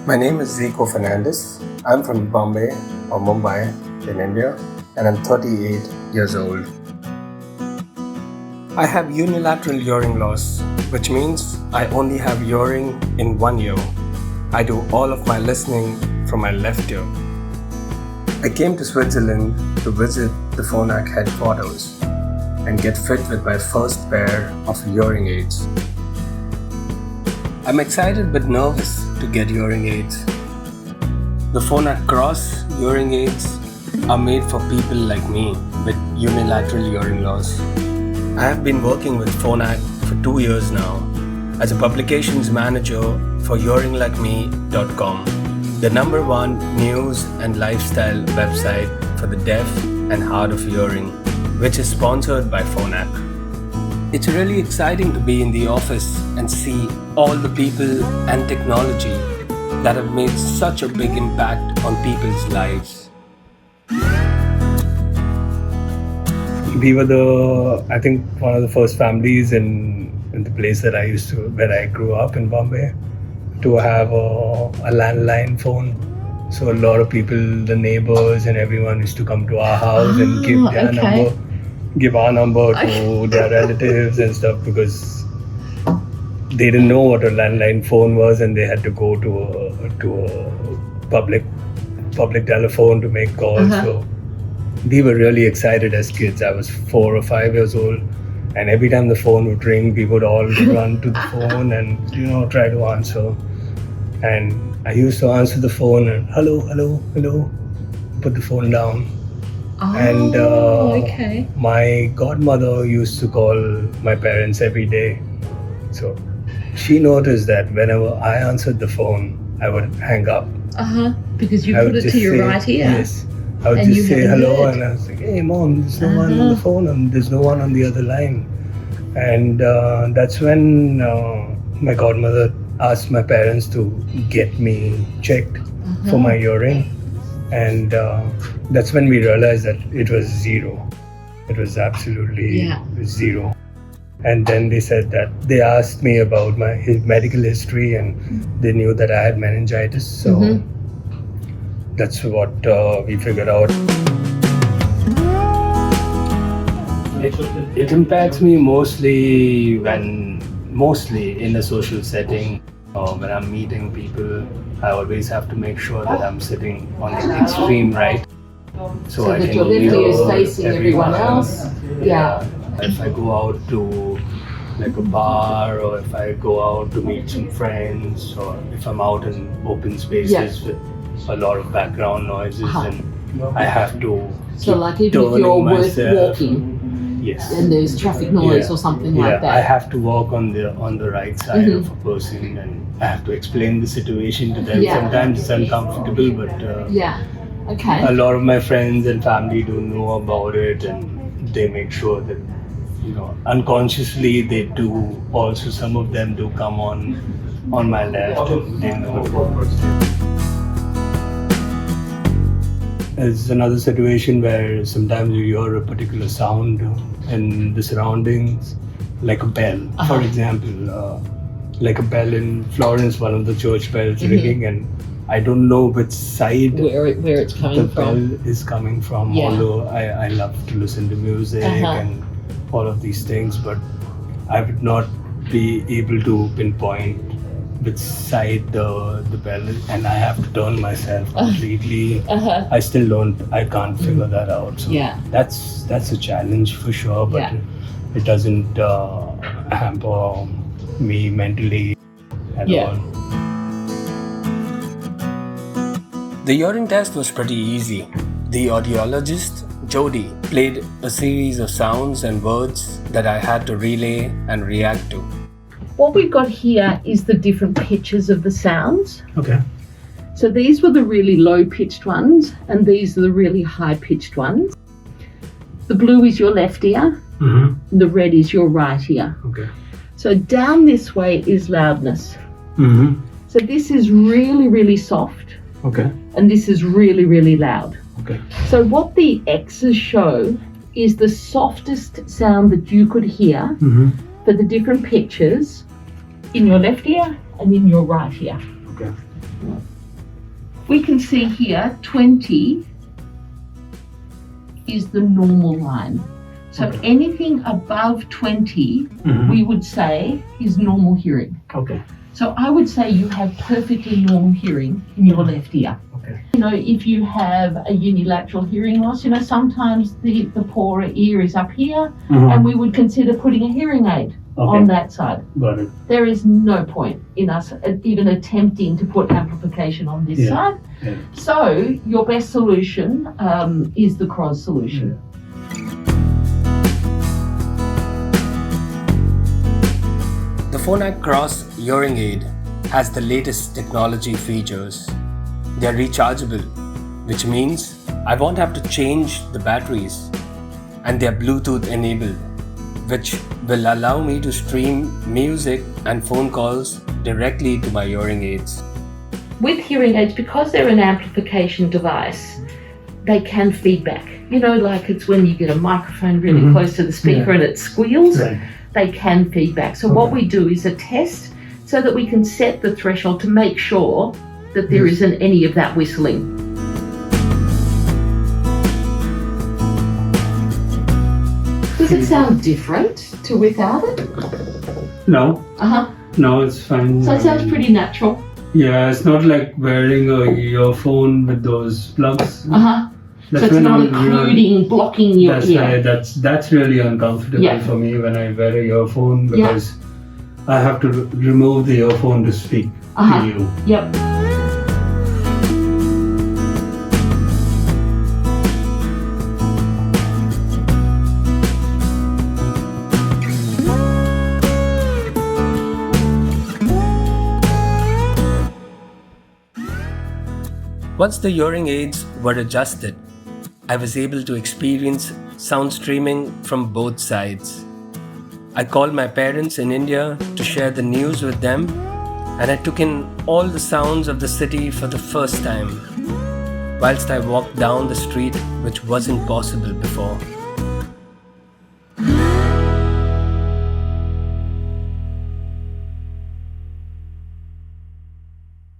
My name is Zico Fernandes. I'm from Bombay or Mumbai in India, and I'm 38 years old. I have unilateral hearing loss, which means I only have hearing in one ear. I do all of my listening from my left ear. I came to Switzerland to visit the Phonak headquarters and get fit with my first pair of hearing aids. I'm excited but nervous to get hearing aids. The Phonak CROS hearing aids are made for people like me with unilateral hearing loss. I have been working with Phonak for 2 years now as a publications manager for hearinglikeme.com, the #1 news and lifestyle website for the deaf and hard of hearing, which is sponsored by Phonak. It's really exciting to be in the office and see all the people and technology that have made such a big impact on people's lives. We were I think one of the first families in the place that where I grew up in Bombay, to have a landline phone. So a lot of people, the neighbors and everyone used to come to our house and give our number to their relatives and stuff, because they didn't know what a landline phone was and they had to go to a public telephone to make calls. So we were really excited as kids. I was 4 or 5 years old, and every time the phone would ring, we would all run to the phone and try to answer. And I used to answer the phone and hello, put the phone down. And my godmother used to call my parents every day. So she noticed that whenever I answered the phone, I would hang up. Because you put it to your right ear. Yes. I would just say hello, and I was like, hey mom, there's no one on the phone and there's no one on the other line. And that's when my godmother asked my parents to get me checked for my hearing. And that's when we realized that it was zero. It was absolutely zero. And then they said that they asked me about my medical history, and they knew that I had meningitis. So that's what we figured out. It impacts me mostly in a social setting. When I'm meeting people, I always have to make sure that I'm sitting on the extreme right, so I that can your left ear is facing everyone else. If I go out to like a bar, or if I go out to meet some friends, or if I'm out in open spaces with a lot of background noises, and I have to So like even if you're walking, yes, and there's traffic noise or something like that. I have to walk on the right side of a person, and I have to explain the situation to them. Sometimes it's uncomfortable, but a lot of my friends and family do know about it, and they make sure that unconsciously they do. Also, some of them do come on my left, and they know about it. There's another situation where sometimes you hear a particular sound in the surroundings, like a bell, for example, like a bell in Florence, one of the church bells ringing, and I don't know which side where it's coming the bell is coming from. Although I love to listen to music and all of these things, but I would not be able to pinpoint which side the bell is, and I have to turn myself completely. I can't figure that out. So that's a challenge for sure, but it doesn't hamper me mentally at all. The hearing test was pretty easy. The audiologist, Jody, played a series of sounds and words that I had to relay and react to. What we've got here is the different pitches of the sounds. Okay. So these were the really low-pitched ones, and these are the really high-pitched ones. The blue is your left ear, the red is your right ear. Okay. So down this way is loudness. So this is really, really soft. Okay. And this is really, really loud. Okay. So what the X's show is the softest sound that you could hear for the different pitches in your left ear and in your right ear. Okay. We can see here 20 is the normal line. So Okay. anything above 20, we would say is normal hearing. Okay. So I would say you have perfectly normal hearing in your left ear. Okay. You know, if you have a unilateral hearing loss, you know, sometimes the poorer ear is up here, and we would consider putting a hearing aid on that side. Got it. There is no point in us even attempting to put amplification on this side. Yeah. So your best solution is the CROS solution. The Phonak CROS hearing aid has the latest technology features. They are rechargeable, which means I won't have to change the batteries, and they are Bluetooth enabled, which will allow me to stream music and phone calls directly to my hearing aids. With hearing aids, because they're an amplification device, they can feedback. You know, like it's when you get a microphone really close to the speaker and it squeals, they can feedback. So what we do is a test so that we can set the threshold to make sure that there isn't any of that whistling. Does it sound different to without it? No. Uh-huh. No, it's fine. So it sounds pretty natural. Yeah, it's not like wearing a earphone with those plugs. Uh-huh. That's So it's when not I'm occluding, blocking your that's ear. why that's really uncomfortable for me when I wear a earphone, because I have to remove the earphone to speak to you. Yep. Once the hearing aids were adjusted, I was able to experience sound streaming from both sides. I called my parents in India to share the news with them, and I took in all the sounds of the city for the first time, whilst I walked down the street, which wasn't possible before.